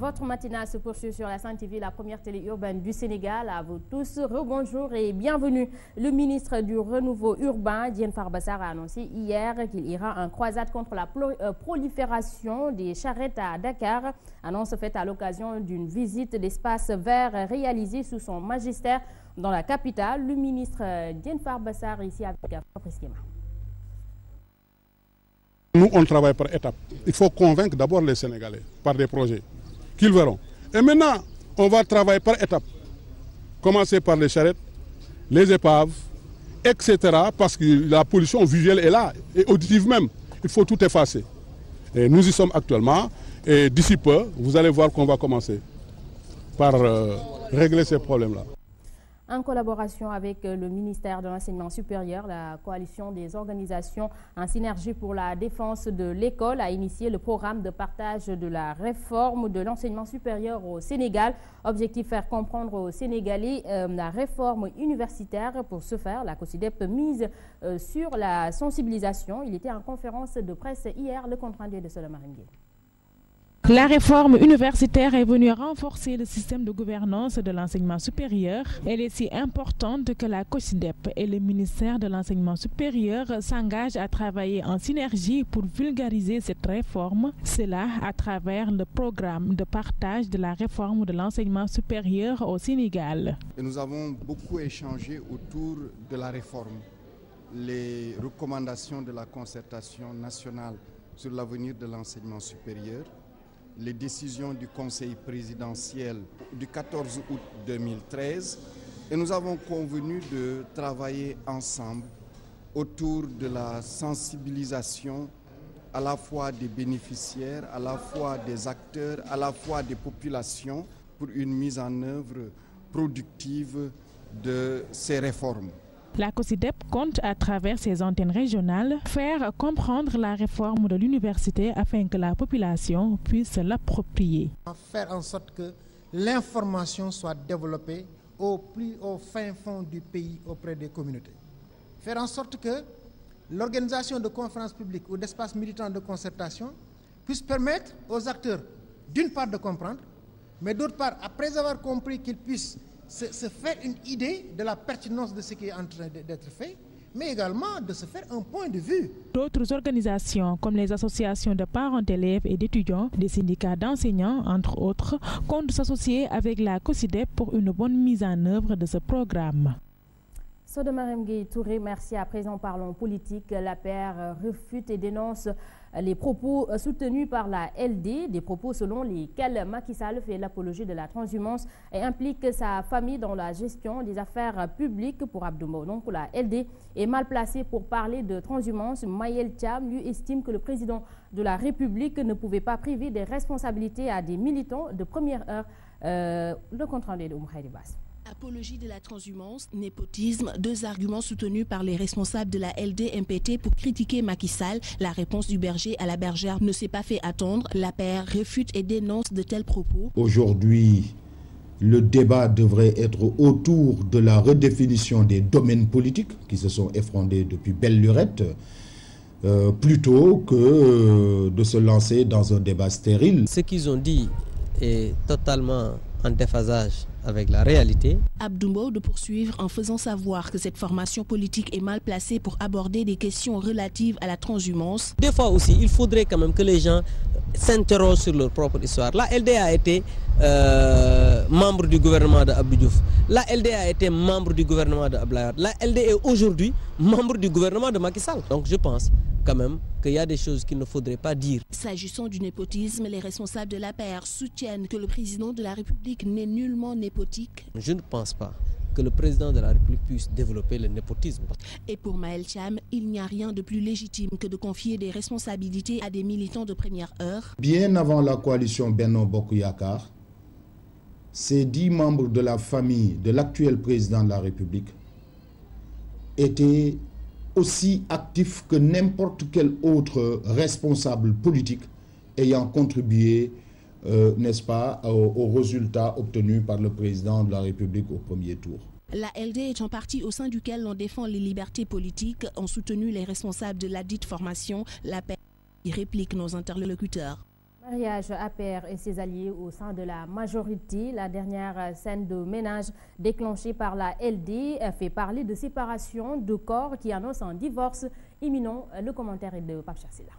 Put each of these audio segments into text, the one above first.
Votre matinale se poursuit sur la Sen TV, la première télé urbaine du Sénégal. À vous tous, rebonjour et bienvenue. Le ministre du Renouveau urbain, Diène Farba Sarr, a annoncé hier qu'il ira en croisade contre la prolifération des charrettes à Dakar. Annonce faite à l'occasion d'une visite d'espace vert réalisée sous son magistère dans la capitale. Le ministre Diène Farba Sarr ici avec Fabrice Kema. Nous, on travaille par étapes. Il faut convaincre d'abord les Sénégalais par des projets qu'ils verront. Et maintenant, on va travailler par étapes. Commencer par les charrettes, les épaves, etc. Parce que la pollution visuelle est là, et auditive même. Il faut tout effacer. Et nous y sommes actuellement. Et d'ici peu, vous allez voir qu'on va commencer par régler ces problèmes-là. En collaboration avec le ministère de l'Enseignement supérieur, la coalition des organisations en synergie pour la défense de l'école a initié le programme de partage de la réforme de l'enseignement supérieur au Sénégal. Objectif, faire comprendre aux Sénégalais la réforme universitaire. Pour ce faire, la COSYDEP mise sur la sensibilisation. Il était en conférence de presse hier, le compte-rendu de Solomon Rimgué. La réforme universitaire est venue renforcer le système de gouvernance de l'enseignement supérieur. Elle est si importante que la COSYDEP et le ministère de l'Enseignement supérieur s'engagent à travailler en synergie pour vulgariser cette réforme. Cela à travers le programme de partage de la réforme de l'enseignement supérieur au Sénégal. Et nous avons beaucoup échangé autour de la réforme, les recommandations de la concertation nationale sur l'avenir de l'enseignement supérieur, les décisions du Conseil présidentiel du 14 août 2013 et nous avons convenu de travailler ensemble autour de la sensibilisation à la fois des bénéficiaires, à la fois des acteurs, à la fois des populations pour une mise en œuvre productive de ces réformes. La COSYDEP compte, à travers ses antennes régionales, faire comprendre la réforme de l'université afin que la population puisse l'approprier. Faire en sorte que l'information soit développée au fin fond du pays auprès des communautés. Faire en sorte que l'organisation de conférences publiques ou d'espaces militants de concertation puisse permettre aux acteurs, d'une part, de comprendre, mais d'autre part, après avoir compris qu'ils puissent se faire une idée de la pertinence de ce qui est en train d'être fait, mais également de se faire un point de vue. D'autres organisations, comme les associations de parents d'élèves et d'étudiants, des syndicats d'enseignants, entre autres, comptent s'associer avec la COSYDEP pour une bonne mise en œuvre de ce programme. Sodomarem Gueye Touré, merci. À présent, parlons politique. L'APR refute et dénonce les propos soutenus par la LD, des propos selon lesquels Macky Sall fait l'apologie de la transhumance et implique sa famille dans la gestion des affaires publiques. Pour Abdou Mbow, donc la LD est mal placée pour parler de transhumance. Mayel Thiam lui estime que le président de la République ne pouvait pas priver des responsabilités à des militants de première heure. Le compte-rendu de Oumkhaïri Bass. Apologie de la transhumance, népotisme, deux arguments soutenus par les responsables de la LD-MPT pour critiquer Macky Sall. La réponse du berger à la bergère ne s'est pas fait attendre. L'APR refute et dénonce de tels propos. Aujourd'hui, le débat devrait être autour de la redéfinition des domaines politiques qui se sont effondrés depuis belle lurette, plutôt que de se lancer dans un débat stérile. Ce qu'ils ont dit est totalement en déphasage avec la réalité. Abdou Mbow de poursuivre en faisant savoir que cette formation politique est mal placée pour aborder des questions relatives à la transhumance. Des fois aussi, il faudrait quand même que les gens s'interrogent sur leur propre histoire. La LD a été membre du gouvernement d'Abdou Diouf. La LD a été membre du gouvernement d'Abdoulaye Wade. La LD est aujourd'hui membre du gouvernement de Macky Sall. Donc je pense quand même qu'il y a des choses qu'il ne faudrait pas dire. S'agissant du népotisme, les responsables de l'APR soutiennent que le président de la République n'est nullement népotique. Je ne pense pas que le président de la République puisse développer le népotisme. Et pour Maël Thiam, il n'y a rien de plus légitime que de confier des responsabilités à des militants de première heure. Bien avant la coalition Benno Bokk Yakaar, ces 10 membres de la famille de l'actuel président de la République étaient aussi actifs que n'importe quel autre responsable politique ayant contribué, n'est-ce pas, aux résultats obtenus par le président de la République au premier tour. La LD est un parti au sein duquel l'on défend les libertés politiques, ont soutenu les responsables de la dite formation. La paix réplique nos interlocuteurs. Mariage APR et ses alliés au sein de la majorité. La dernière scène de ménage déclenchée par la LD fait parler de séparation de corps qui annonce un divorce imminent. Le commentaire est de Pape Chassila.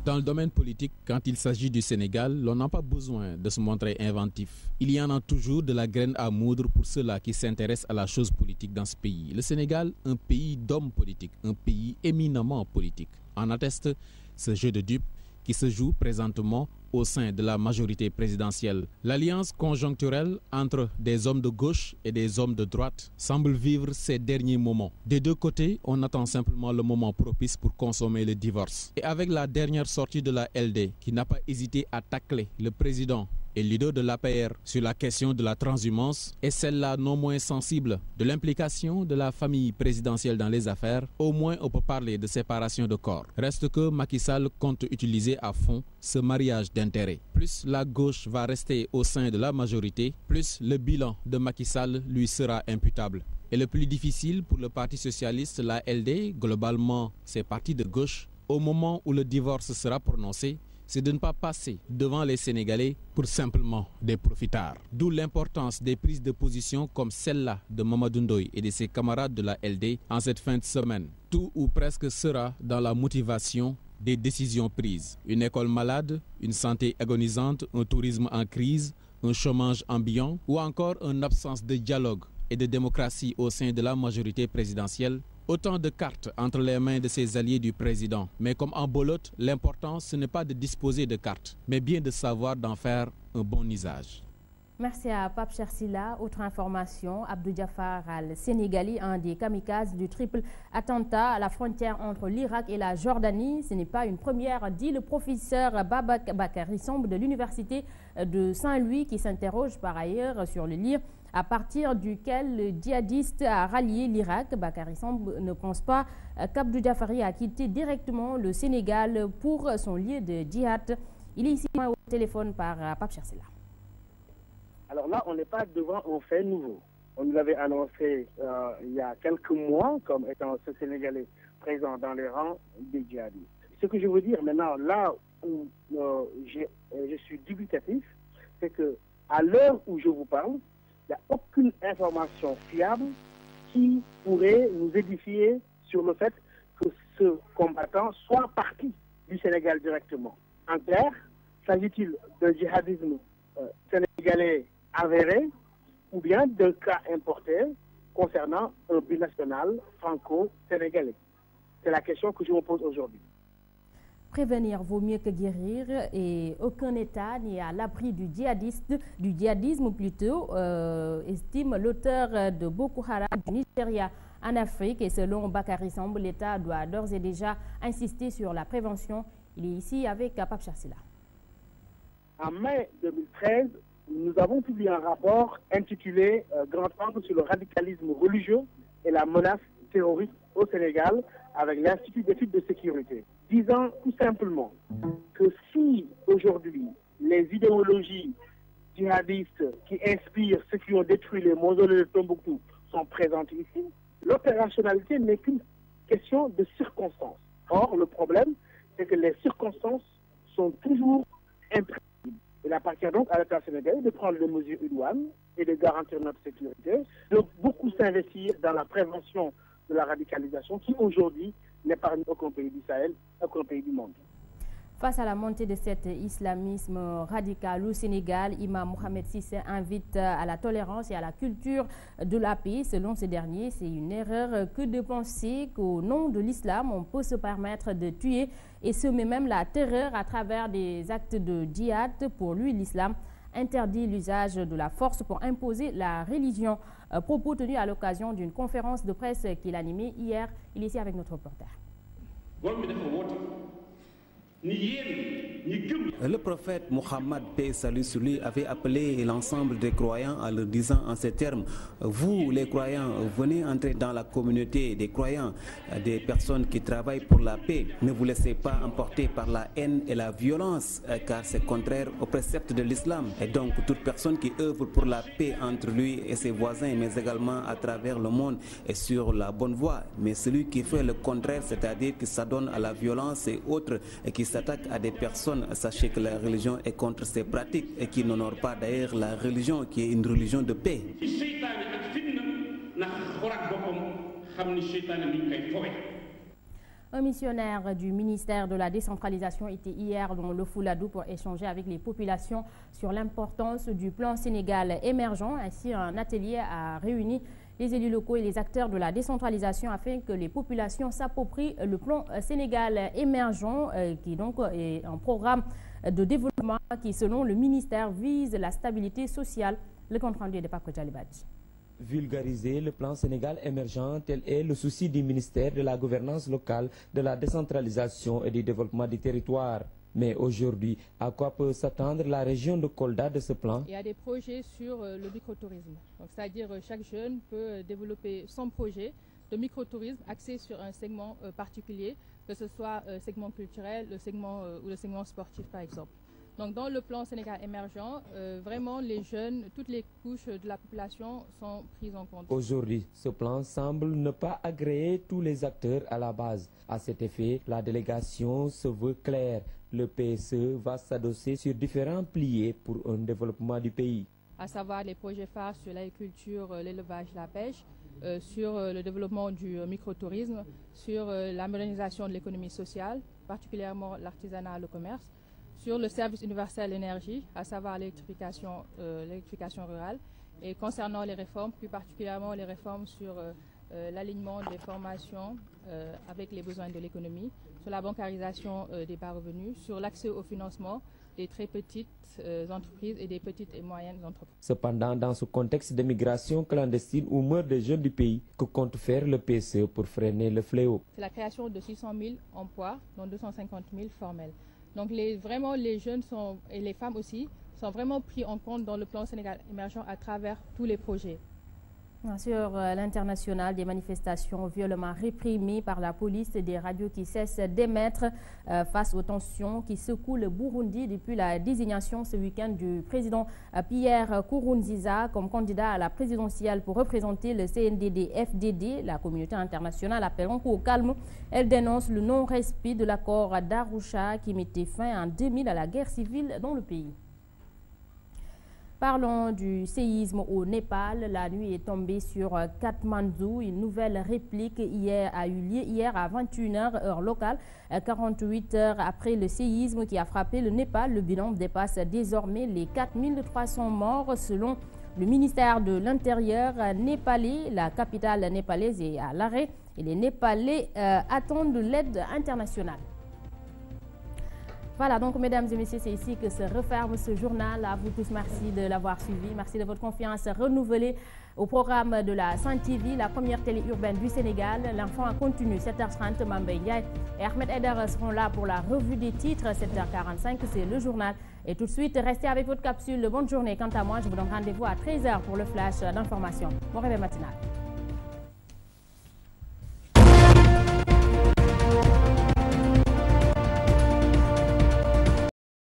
Dans le domaine politique, quand il s'agit du Sénégal, l'on n'a pas besoin de se montrer inventif. Il y en a toujours de la graine à moudre pour ceux-là qui s'intéressent à la chose politique dans ce pays. Le Sénégal, un pays d'hommes politiques, un pays éminemment politique. En atteste ce jeu de dupes qui se joue présentement au sein de la majorité présidentielle. L'alliance conjoncturelle entre des hommes de gauche et des hommes de droite semble vivre ces derniers moments. Des deux côtés, on attend simplement le moment propice pour consommer le divorce. Et avec la dernière sortie de la LD, qui n'a pas hésité à tacler le président et leader de l'APR sur la question de la transhumance, et celle-là non moins sensible de l'implication de la famille présidentielle dans les affaires, au moins on peut parler de séparation de corps. Reste que Macky Sall compte utiliser à fond ce mariage d'intérêts. Plus la gauche va rester au sein de la majorité, plus le bilan de Macky Sall lui sera imputable. Et le plus difficile pour le Parti socialiste, la LD, globalement ses partis de gauche, au moment où le divorce sera prononcé, c'est de ne pas passer devant les Sénégalais pour simplement des profitards. D'où l'importance des prises de position comme celle-là de Mamadou Ndoye et de ses camarades de la LD en cette fin de semaine. Tout ou presque sera dans la motivation des décisions prises. Une école malade, une santé agonisante, un tourisme en crise, un chômage ambiant ou encore une absence de dialogue et de démocratie au sein de la majorité présidentielle. Autant de cartes entre les mains de ses alliés du président. Mais comme en bolote, l'important ce n'est pas de disposer de cartes, mais bien de savoir d'en faire un bon usage. Merci à Pape Chassila. Autre information, Abdou Diafar al-Sénégali, un des kamikazes du triple attentat à la frontière entre l'Irak et la Jordanie. Ce n'est pas une première, dit le professeur Babak Bakary Somb de l'université de Saint-Louis, qui s'interroge par ailleurs sur le livre à partir duquel le djihadiste a rallié l'Irak. Bakary Somb ne pense pas qu'Abdou Diafari a quitté directement le Sénégal pour son lieu de djihad. Il est ici au téléphone par Pape Chassila. Alors là, on n'est pas devant un fait nouveau. On nous l'avait annoncé il y a quelques mois comme étant ce Sénégalais présent dans les rangs des djihadistes. Ce que je veux dire maintenant, là où je suis dubitatif, c'est qu'à l'heure où je vous parle, il n'y a aucune information fiable qui pourrait nous édifier sur le fait que ce combattant soit parti du Sénégal directement. En clair, s'agit-il d'un djihadisme sénégalais avéré ou bien d'un cas importé concernant un binational franco-sénégalais? C'est la question que je me pose aujourd'hui. Prévenir vaut mieux que guérir et aucun État n'est à l'abri du djihadisme plutôt, estime l'auteur de Boko Haram du Nigeria en Afrique. Et selon Bakary Somb, l'État doit d'ores et déjà insister sur la prévention. Il est ici avec Pape Chassila. En mai 2013, nous avons publié un rapport intitulé Grand angle sur le radicalisme religieux et la menace terroriste au Sénégal avec l'Institut d'études de sécurité, disant tout simplement que si aujourd'hui les idéologies djihadistes qui inspirent ceux qui ont détruit les mausolées de Tombouctou sont présentes ici, l'opérationnalité n'est qu'une question de circonstances. Or, le problème, c'est que les circonstances sont toujours imprévisibles. Il appartient donc à l'État sénégalais de prendre les mesures idoines et de garantir notre sécurité, de beaucoup s'investir dans la prévention de la radicalisation qui aujourd'hui n'épargne aucun pays du Sahel, aucun pays du monde. Face à la montée de cet islamisme radical au Sénégal, Imam Mohamed Sissé invite à la tolérance et à la culture de la paix. Selon ce dernier, c'est une erreur que de penser qu'au nom de l'islam, on peut se permettre de tuer et semer même la terreur à travers des actes de djihad. Pour lui, l'islam interdit l'usage de la force pour imposer la religion. Propos tenus à l'occasion d'une conférence de presse qu'il animait hier. Il est ici avec notre reporter. Le prophète Mohammed, paix et salut sur lui, avait appelé l'ensemble des croyants en leur disant en ces termes: vous les croyants, venez entrer dans la communauté des croyants, des personnes qui travaillent pour la paix. Ne vous laissez pas emporter par la haine et la violence, car c'est contraire aux préceptes de l'islam. Et donc toute personne qui œuvre pour la paix entre lui et ses voisins, mais également à travers le monde, est sur la bonne voie. Mais celui qui fait le contraire, c'est-à-dire qui s'adonne à la violence et autres, et qui s'attaque à des personnes, sachez que la religion est contre ces pratiques et qui n'honore pas d'ailleurs la religion qui est une religion de paix. Un missionnaire du ministère de la décentralisation était hier dans le Fouladou pour échanger avec les populations sur l'importance du plan Sénégal émergent. Ainsi, un atelier a réuni les élus locaux et les acteurs de la décentralisation afin que les populations s'approprient le plan Sénégal émergent qui donc est un programme de développement qui, selon le ministère, vise la stabilité sociale. Le compte rendu de Paco Djalibadji. Vulgariser le plan Sénégal émergent, tel est le souci du ministère de la gouvernance locale, de la décentralisation et du développement du territoire. Mais aujourd'hui, à quoi peut s'attendre la région de Kolda de ce plan? Il y a des projets sur le microtourisme. C'est-à-dire chaque jeune peut développer son projet de microtourisme axé sur un segment particulier, que ce soit le segment culturel, le segment ou le segment sportif par exemple. Donc dans le plan Sénégal émergent, vraiment les jeunes, toutes les couches de la population sont prises en compte. Aujourd'hui, ce plan semble ne pas agréer tous les acteurs à la base. À cet effet, la délégation se veut claire. Le PSE va s'adosser sur différents piliers pour un développement du pays. À savoir les projets phares sur l'agriculture, l'élevage, la pêche, sur le développement du microtourisme, sur la modernisation de l'économie sociale, particulièrement l'artisanat et le commerce, sur le service universel énergie, à savoir l'électrification rurale, et concernant les réformes, plus particulièrement les réformes sur l'alignement des formations avec les besoins de l'économie, sur la bancarisation des bas revenus, sur l'accès au financement des très petites entreprises et des petites et moyennes entreprises. Cependant, dans ce contexte de migration clandestine où meurent des jeunes du pays, que compte faire le PSE pour freiner le fléau? C'est la création de 600 000 emplois, dont 250 000 formels. Donc vraiment les jeunes et les femmes aussi sont vraiment pris en compte dans le plan Sénégal émergent à travers tous les projets. Sur l'international, des manifestations violemment réprimées par la police et des radios qui cessent d'émettre face aux tensions qui secouent le Burundi depuis la désignation ce week-end du président Pierre Nkurunziza comme candidat à la présidentielle pour représenter le CNDD-FDD. La communauté internationale appelle encore au calme. Elle dénonce le non-respect de l'accord d'Arusha qui mettait fin en 2000 à la guerre civile dans le pays. Parlons du séisme au Népal. La nuit est tombée sur Katmandou. Une nouvelle réplique a eu lieu hier à 21h heure locale. 48 heures après le séisme qui a frappé le Népal, le bilan dépasse désormais les 4300 morts selon le ministère de l'Intérieur népalais. La capitale népalaise est à l'arrêt et les Népalais attendent l'aide internationale. Voilà, donc mesdames et messieurs, c'est ici que se referme ce journal. À vous tous, merci de l'avoir suivi. Merci de votre confiance renouvelée au programme de la Sen TV, la première télé urbaine du Sénégal. L'info en continu, 7h30, Mambé Ndiaye et Ahmed Eder seront là pour la revue des titres. 7h45, c'est le journal. Et tout de suite, restez avec votre capsule. Bonne journée. Quant à moi, je vous donne rendez-vous à 13h pour le flash d'information. Bon réveil matinal.